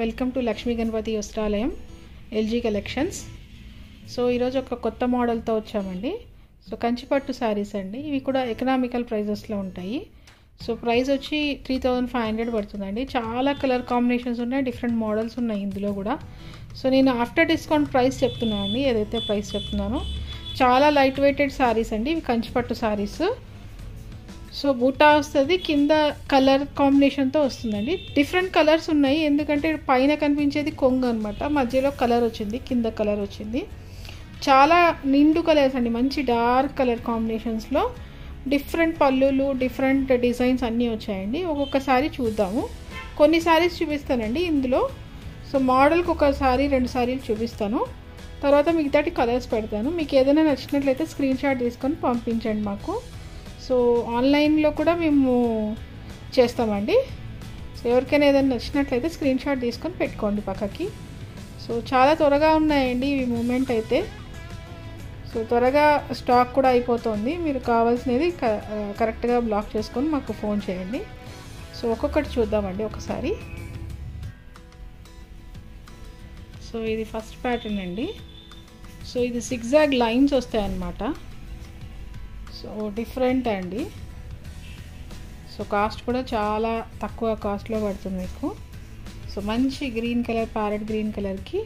Welcome to Lakshmi Ganapathi Vastralayam LG collections. So ఈరోజు ఒక కొత్త మోడల్తో వచ్చామండి. సో కంచిపట్టు శారీస్ అండి. ఇవి కూడా ఎకనామికల్ ప్రైజెస్లో ఉంటాయి. సో ప్రైస్ వచ్చి 3500 పడుతుందండి. చాలా కలర్ కాంబినేషన్స్ ఉన్నాయి, డిఫరెంట్ మోడల్స్ ఉన్నాయి ఇందులో కూడా. సో నేను ఆఫ్టర్ డిస్కౌంట్ ప్రైస్ చెప్తున్నాను అండి, ఏదైతే ప్రైస్ చెప్తున్నానో. చాలా లైట్ వెయిటెడ్ శారీస్ అండి, ఇవి కంచిపట్టు శారీస్. సో బూటా వస్తుంది, కింద కలర్ కాంబినేషన్తో వస్తుందండి. డిఫరెంట్ కలర్స్ ఉన్నాయి, ఎందుకంటే పైన కనిపించేది కొంగు అనమాట, మధ్యలో కలర్ వచ్చింది, కింద కలర్ వచ్చింది. చాలా నిండు కలర్స్ అండి, మంచి డార్క్ కలర్ కాంబినేషన్స్లో డిఫరెంట్ పళ్ళులు, డిఫరెంట్ డిజైన్స్ అన్నీ వచ్చాయండి. ఒక్కొక్కసారి చూద్దాము. కొన్ని శారీస్ చూపిస్తానండి ఇందులో. సో మోడల్కి ఒక సారీ 2 సారీలు చూపిస్తాను, తర్వాత మిగతాటి కలర్స్ పెడతాను. మీకు ఏదైనా నచ్చినట్లయితే స్క్రీన్ షాట్ తీసుకొని పంపించండి మాకు. సో ఆన్లైన్లో కూడా మేము చేస్తామండి. సో ఎవరికైనా ఏదైనా నచ్చినట్లయితే స్క్రీన్ షాట్ తీసుకొని పెట్టుకోండి పక్కకి. సో చాలా త్వరగా ఉన్నాయండి ఇవి మూమెంట్ అయితే. సో త్వరగా స్టాక్ కూడా అయిపోతుంది. మీరు కావాల్సినది కరెక్ట్గా బ్లాక్ చేసుకొని మాకు ఫోన్ చేయండి. సో ఒక్కొక్కటి చూద్దామండి ఒకసారి. సో ఇది ఫస్ట్ ప్యాటర్న్ అండి. సో ఇది సిగ్జాగ్ లైన్స్ వస్తాయన్నమాట. సో డిఫరెంట్ అండి. సో కాస్ట్ కూడా చాలా తక్కువ కాస్ట్లో పడుతుంది మీకు. సో మంచి గ్రీన్ కలర్, ప్యారెట్ గ్రీన్ కలర్కి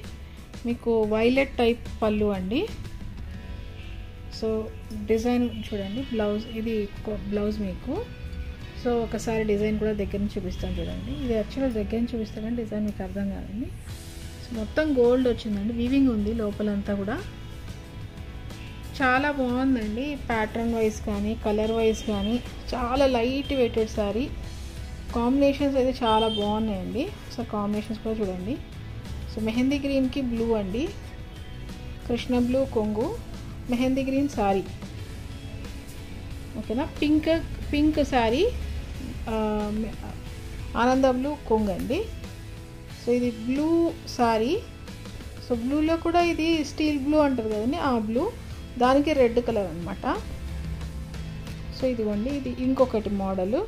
మీకు వైలెట్ టైప్ పళ్ళు అండి. సో డిజైన్ చూడండి, బ్లౌజ్ ఇది బ్లౌజ్ మీకు. సో ఒకసారి డిజైన్ కూడా దగ్గర నుంచి చూపిస్తాను చూడండి. ఇది యాక్చువల్గా దగ్గర నుంచి చూపిస్తాను కానీ డిజైన్ మీకు అర్థం కాదండి. సో మొత్తం గోల్డ్ వచ్చిందండి, వీవింగ్ ఉంది లోపలంతా కూడా. చాలా బాగుందండి, ప్యాటర్న్ వైజ్ కానీ కలర్ వైజ్ కానీ చాలా లైట్ వెయిటెడ్ శారీ. కాంబినేషన్స్ అయితే చాలా బాగున్నాయండి. సో కాంబినేషన్స్ కూడా చూడండి. సో మెహందీ గ్రీన్కి బ్లూ అండి, కృష్ణ బ్లూ కొంగు, మెహందీ గ్రీన్ శారీ, ఓకేనా. పింక్ శారీ, ఆనంద బ్లూ కొంగు అండి. సో ఇది బ్లూ శారీ. సో బ్లూలో కూడా ఇది స్టీల్ బ్లూ అంటారు కదండి, ఆ బ్లూ, దానికి రెడ్ కలర్ అనమాట. సో ఇదిగోండి, ఇది ఇంకొకటి మోడలు.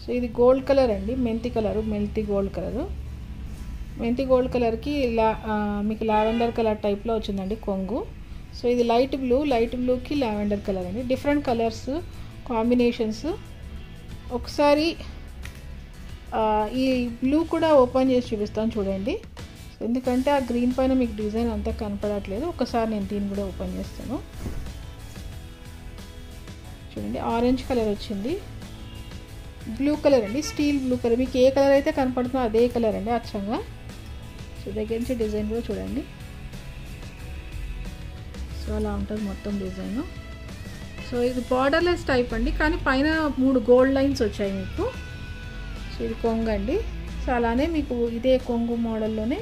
సో ఇది గోల్డ్ కలర్ అండి, మెంతి కలరు, మెంతి గోల్డ్ కలరు. మెంతి గోల్డ్ కలర్కి మీకు లావెండర్ కలర్ టైప్లో వచ్చిందండి కొంగు. సో ఇది లైట్ బ్లూ, లైట్ బ్లూకి లావెండర్ కలర్ అండి. Different colours combinations. ఒకసారి ఈ బ్లూ కూడా ఓపెన్ చేసి చూపిస్తాను చూడండి, ఎందుకంటే ఆ గ్రీన్ పైన మీకు డిజైన్ అంతా కనపడట్లేదు. ఒకసారి నేను దీన్ని కూడా ఓపెన్ చేస్తాను చూడండి. ఆరెంజ్ కలర్ వచ్చింది, బ్లూ కలర్ అండి, స్టీల్ బ్లూ కలర్. మీకు ఏ కలర్ అయితే కనపడుతుందో అదే కలర్ అండి అచ్చంగా. సో దగ్గర నుంచి డిజైన్ కూడా చూడండి. సో అలా ఉంటుంది మొత్తం డిజైన్. సో ఇది బార్డర్లెస్ టైప్ అండి, కానీ పైన 3 గోల్డ్ లైన్స్ వచ్చాయి మీకు. సో ఇది కొంగు అండి. సో అలానే మీకు ఇదే కొంగు మోడల్లోనే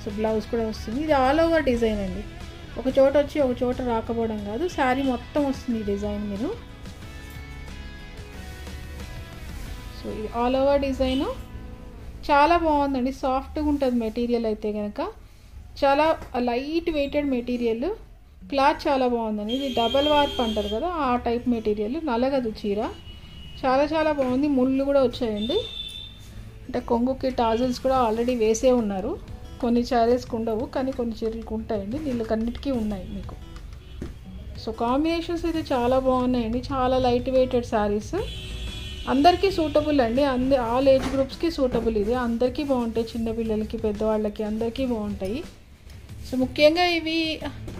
సో బ్లౌజ్ కూడా వస్తుంది. ఇది ఆల్ ఓవర్ డిజైన్ అండి, ఒక చోట వచ్చి ఒక చోట రాకపోవడం కాదు, శారీ మొత్తం వస్తుంది డిజైన్ మీరు. సో ఇది ఆల్ ఓవర్ డిజైను చాలా బాగుందండి, సాఫ్ట్గా ఉంటుంది మెటీరియల్ అయితే కనుక. చాలా లైట్ వెయిటెడ్ మెటీరియల్, క్లాత్ చాలా బాగుందండి. ఇది డబల్ వార్ప్ అంటారు కదా, ఆ టైప్ మెటీరియల్, నలగదు చీర. చాలా చాలా బాగుంది. ముళ్ళు కూడా వచ్చాయండి, అంటే కొంగుకి టాజల్స్ కూడా ఆల్రెడీ వేసే ఉన్నారు. కొన్ని శారీస్కి ఉండవు కానీ కొన్ని చీరలకు ఉంటాయండి, వీళ్ళకన్నిటికీ ఉన్నాయి మీకు. సో కాంబినేషన్స్ అయితే చాలా బాగున్నాయండి, చాలా లైట్ వెయిటెడ్ శారీస్. అందరికీ సూటబుల్ అండి, ఆల్ ఏజ్ గ్రూప్స్కి సూటబుల్. ఇది అందరికీ బాగుంటాయి, చిన్నపిల్లలకి, పెద్దవాళ్ళకి, అందరికీ బాగుంటాయి. సో ముఖ్యంగా ఇవి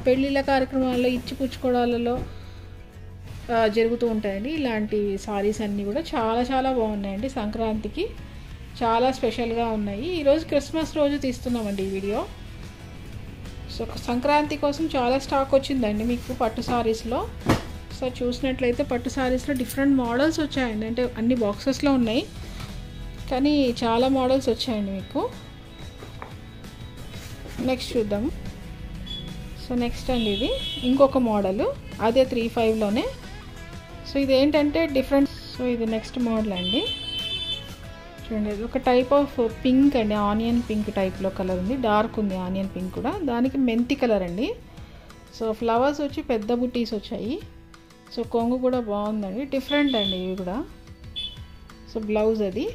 పెళ్ళిళ్ళ కార్యక్రమాల్లో, ఇచ్చిపుచ్చుకోవడాలలో జరుగుతూ ఉంటాయండి ఇలాంటి శారీస్ అన్నీ కూడా. చాలా చాలా బాగున్నాయండి, సంక్రాంతికి చాలా స్పెషల్గా ఉన్నాయి. ఈరోజు క్రిస్మస్ రోజు తీస్తున్నామండి ఈ వీడియో. సో సంక్రాంతి కోసం చాలా స్టాక్ వచ్చిందండి మీకు పట్టు శారీస్లో. సో చూసినట్లయితే పట్టు శారీస్లో డిఫరెంట్ మోడల్స్ వచ్చాయండి, అంటే అన్ని బాక్సెస్లో ఉన్నాయి కానీ చాలా మోడల్స్ వచ్చాయండి మీకు. నెక్స్ట్ చూద్దాము. సో నెక్స్ట్ అండి ఇది ఇంకొక మోడలు, అదే 35లోనే. సో ఇది ఏంటంటే డిఫరెంట్. సో ఇది నెక్స్ట్ మోడల్ అండి చూడండి. ఇది ఒక టైప్ ఆఫ్ పింక్ అండి, ఆనియన్ పింక్ టైప్లో కలర్ ఉంది, డార్క్ ఉంది ఆనియన్ పింక్ కూడా. దానికి మెంతి కలర్ అండి. సో ఫ్లవర్స్ వచ్చి పెద్ద బుట్టీస్ వచ్చాయి. సో కొంగు కూడా బాగుందండి, డిఫరెంట్ అండి ఇవి కూడా. సో బ్లౌజ్ అది.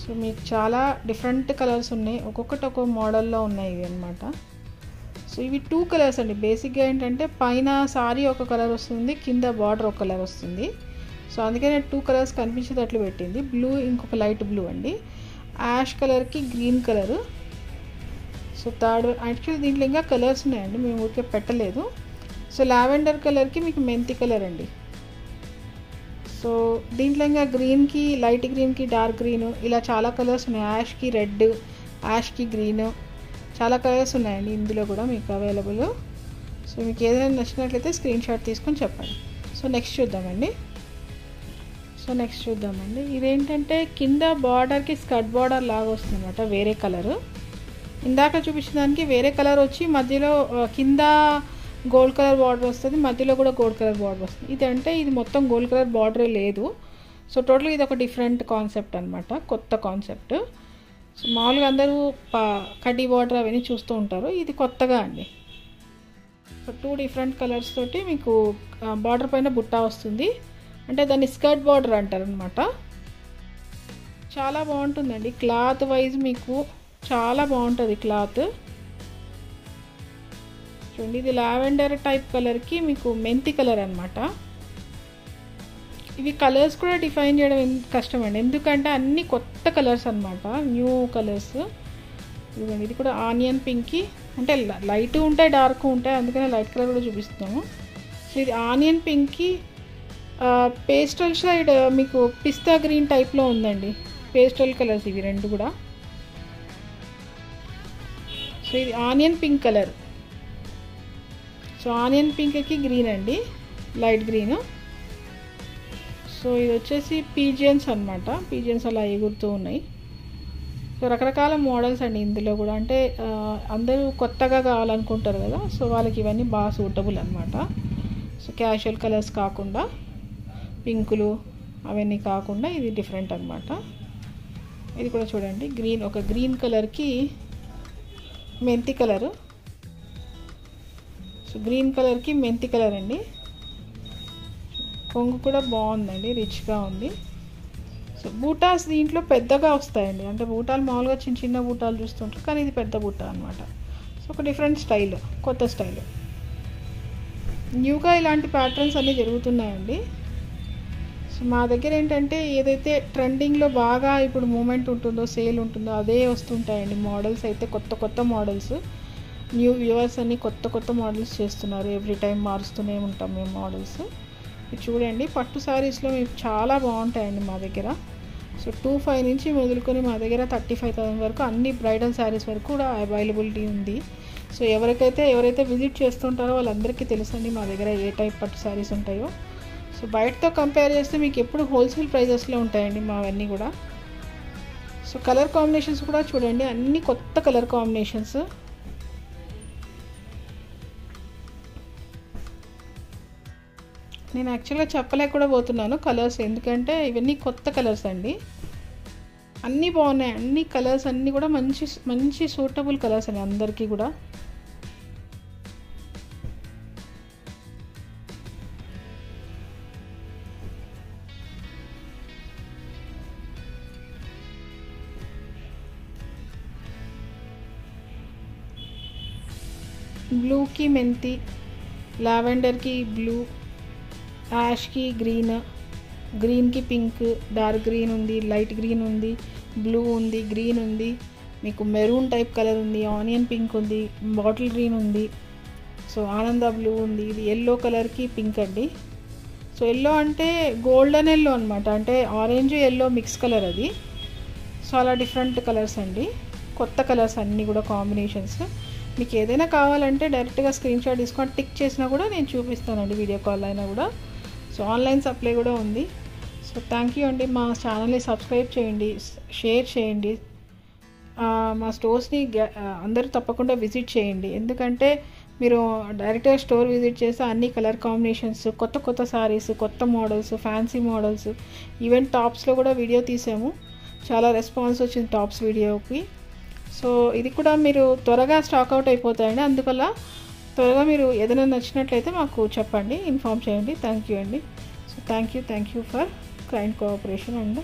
సో మీకు చాలా డిఫరెంట్ కలర్స్ ఉన్నాయి, ఒక్కొక్కటి ఒక్కొక్క మోడల్లో ఉన్నాయి ఇవి అనమాట. సో ఇవి 2 కలర్స్ అండి. బేసిక్గా ఏంటంటే పైన సారీ ఒక కలర్ వస్తుంది, కింద బార్డర్ ఒక కలర్ వస్తుంది. సో అందుకే నేను 2 కలర్స్ కనిపించేటట్లు పెట్టింది. బ్లూ, ఇంకొక లైట్ బ్లూ అండి, యాష్ కలర్కి green colour. So third actually దీంట్లో ఇంకా కలర్స్ ఉన్నాయండి, మేము ఊరికే పెట్టలేదు. సో లావెండర్ కలర్కి మీకు మెంతి కలర్ అండి. సో దీంట్లో ఇంకా గ్రీన్కి, లైట్ గ్రీన్కి డార్క్ గ్రీన్, ఇలా చాలా కలర్స్ ఉన్నాయి. యాష్కి రెడ్, యాష్కి గ్రీన్, చాలా కలర్స్ ఉన్నాయండి ఇందులో కూడా మీకు అవైలబుల్. సో మీకు ఏదైనా నచ్చినట్లయితే స్క్రీన్ షాట్ తీసుకొని చెప్పండి. సో నెక్స్ట్ చూద్దామండి. ఇదేంటంటే కింద బార్డర్కి స్కర్ట్ బార్డర్ లాగా వస్తుంది అనమాట, వేరే కలరు. ఇందాక చూపించిన దానికి వేరే కలర్ వచ్చి మధ్యలో కింద గోల్డ్ కలర్ బార్డర్ వస్తుంది, మధ్యలో కూడా గోల్డ్ కలర్ బార్డర్ వస్తుంది. ఇదంటే ఇది మొత్తం గోల్డ్ కలర్ బార్డరే లేదు. సో టోటల్గా ఇది ఒక డిఫరెంట్ కాన్సెప్ట్ అనమాట, కొత్త కాన్సెప్ట్. సో మామూలుగా అందరూ కడ్డీ బార్డర్ అవన్నీ చూస్తూ ఉంటారు, ఇది కొత్తగా అండి. సో 2 డిఫరెంట్ కలర్స్ తోటి మీకు బార్డర్ పైన బుట్ట వస్తుంది, అంటే దాన్ని స్కర్ట్ బార్డర్ అంటారు అనమాట. చాలా బాగుంటుందండి, క్లాత్ వైజ్ మీకు చాలా బాగుంటుంది క్లాత్. చూడండి, ఇది లావెండర్ టైప్ కలర్కి మీకు మెంతి కలర్ అనమాట. ఇవి కలర్స్ కూడా డిఫైన్ చేయడం కష్టం అండి, ఎందుకంటే అన్ని కొత్త కలర్స్ అనమాట, న్యూ కలర్స్. ఇదిగోండి, ఇది కూడా ఆనియన్ పింక్కి, అంటే లైట్ ఉంటాయి డార్క్ ఉంటాయి, అందుకనే లైట్ కలర్ కూడా చూపిస్తున్నాము. సో ఇది ఆనియన్ పింక్కి పేస్టల్ షైడ్ మీకు పిస్తా గ్రీన్ టైప్లో ఉందండి, పేస్టల్ కలర్స్ ఇవి రెండు కూడా. సో ఇది onion pink colour. So onion పింక్కి గ్రీన్ అండి, లైట్ గ్రీన్. సో ఇది వచ్చేసి పీజియన్స్ అనమాట, పీజియన్స్ అలా ఎగురుతూ ఉన్నాయి. సో రకరకాల మోడల్స్ అండి ఇందులో కూడా, అంటే అందరూ కొత్తగా కావాలనుకుంటారు కదా, సో వాళ్ళకి ఇవన్నీ బాగా సూటబుల్ అనమాట. సో క్యాషువల్ కలర్స్ కాకుండా, పింకులు అవన్నీ కాకుండా ఇది డిఫరెంట్ అనమాట. ఇది కూడా చూడండి, గ్రీన్, ఒక గ్రీన్ కలర్కి మెంతి కలరు. సో గ్రీన్ కలర్కి మెంతి కలర్ అండి. కొంగు కూడా బాగుందండి, రిచ్గా ఉంది. సో బూటాస్ దీంట్లో పెద్దగా వస్తాయండి, అంటే బూటాలు మామూలుగా చిన్న చిన్న బూటాలు చూస్తుంటారు, కానీ ఇది పెద్ద బూటా అనమాట. సో ఒక డిఫరెంట్ స్టైల్, కొత్త స్టైల్. న్యూగా ఇలాంటి ప్యాటర్న్స్ అన్నీ జరుగుతున్నాయండి. సో మా దగ్గర ఏంటంటే ఏదైతే ట్రెండింగ్లో బాగా ఇప్పుడు మూమెంట్ ఉంటుందో, సేల్ ఉంటుందో అదే వస్తుంటాయండి మోడల్స్. అయితే కొత్త కొత్త మోడల్స్, న్యూ వ్యూవర్స్ అన్నీ కొత్త కొత్త మోడల్స్ చేస్తున్నారు, ఎవ్రీ టైం మారుస్తూనే ఉంటాం మేము మోడల్స్. ఇది చూడండి, పట్టు శారీస్లో మీకు చాలా బాగుంటాయండి మా దగ్గర. సో 25 నుంచి మొదలుకొని మా దగ్గర 35,000 వరకు అన్ని బ్రైడల్ శారీస్ వరకు కూడా అవైలబిలిటీ ఉంది. సో ఎవరైతే విజిట్ చేస్తుంటారో వాళ్ళందరికీ తెలుసండి మా దగ్గర ఏ టైప్ పట్టు శారీస్ ఉంటాయో. సో బయటతో కంపేర్ చేస్తే మీకు ఎప్పుడు హోల్సేల్ ప్రైజెస్లో ఉంటాయండి మావన్నీ కూడా. సో కలర్ కాంబినేషన్స్ కూడా చూడండి, అన్ని కొత్త కలర్ కాంబినేషన్స్. నేను యాక్చువల్గా చెప్పలేక కూడా పోతున్నాను కలర్స్, ఎందుకంటే ఇవన్నీ కొత్త కలర్స్ అండి, అన్నీ బాగున్నాయి. అన్ని కలర్స్ అన్నీ కూడా మంచి మంచి సూటబుల్ కలర్స్ అండి అందరికీ కూడా. బ్లూకి మెంతి, లావెండర్కి బ్లూ, యాష్కి గ్రీన్, గ్రీన్కి పింక్, డార్క్ గ్రీన్ ఉంది, లైట్ గ్రీన్ ఉంది, బ్లూ ఉంది, గ్రీన్ ఉంది, మీకు మెరూన్ టైప్ కలర్ ఉంది, ఆనియన్ పింక్ ఉంది, బాటిల్ గ్రీన్ ఉంది, సో ఆనంద బ్లూ ఉంది. ఇది ఎల్లో కలర్కి పింక్ అండి. సో ఎల్లో అంటే గోల్డెన్ ఎల్లో అనమాట, అంటే ఆరెంజ్ ఎల్లో మిక్స్ కలర్ అది. సో అలా డిఫరెంట్ కలర్స్ అండి, కొత్త కలర్స్ అన్నీ కూడా కాంబినేషన్స్. మీకు ఏదైనా కావాలంటే డైరెక్ట్గా స్క్రీన్ షాట్ తీసుకొని టిక్ చేసినా కూడా నేను చూపిస్తానండి, వీడియో కాల్ అయినా కూడా. సో ఆన్లైన్ సప్లై కూడా ఉంది. సో థ్యాంక్ యూ అండి, మా ఛానల్ని సబ్స్క్రైబ్ చేయండి, షేర్ చేయండి. మా స్టోర్స్ని అందరూ తప్పకుండా విజిట్ చేయండి, ఎందుకంటే మీరు డైరెక్ట్గా స్టోర్ విజిట్ చేస్తే అన్ని కలర్ కాంబినేషన్స్, కొత్త కొత్త సారీస్, కొత్త మోడల్స్, ఫ్యాన్సీ మోడల్స్, ఈవెన్ టాప్స్లో కూడా వీడియో తీసాము, చాలా రెస్పాన్స్ వచ్చింది టాప్స్ వీడియోకి. సో ఇది కూడా మీరు త్వరగా స్టాక్ అవుట్ అయిపోతాయండి, అందువల్ల త్వరగా మీరు ఏదైనా నచ్చినట్లయితే మాకు చెప్పండి, ఇన్ఫామ్ చేయండి. థ్యాంక్ యూ అండి. So thank you for kind cooperation and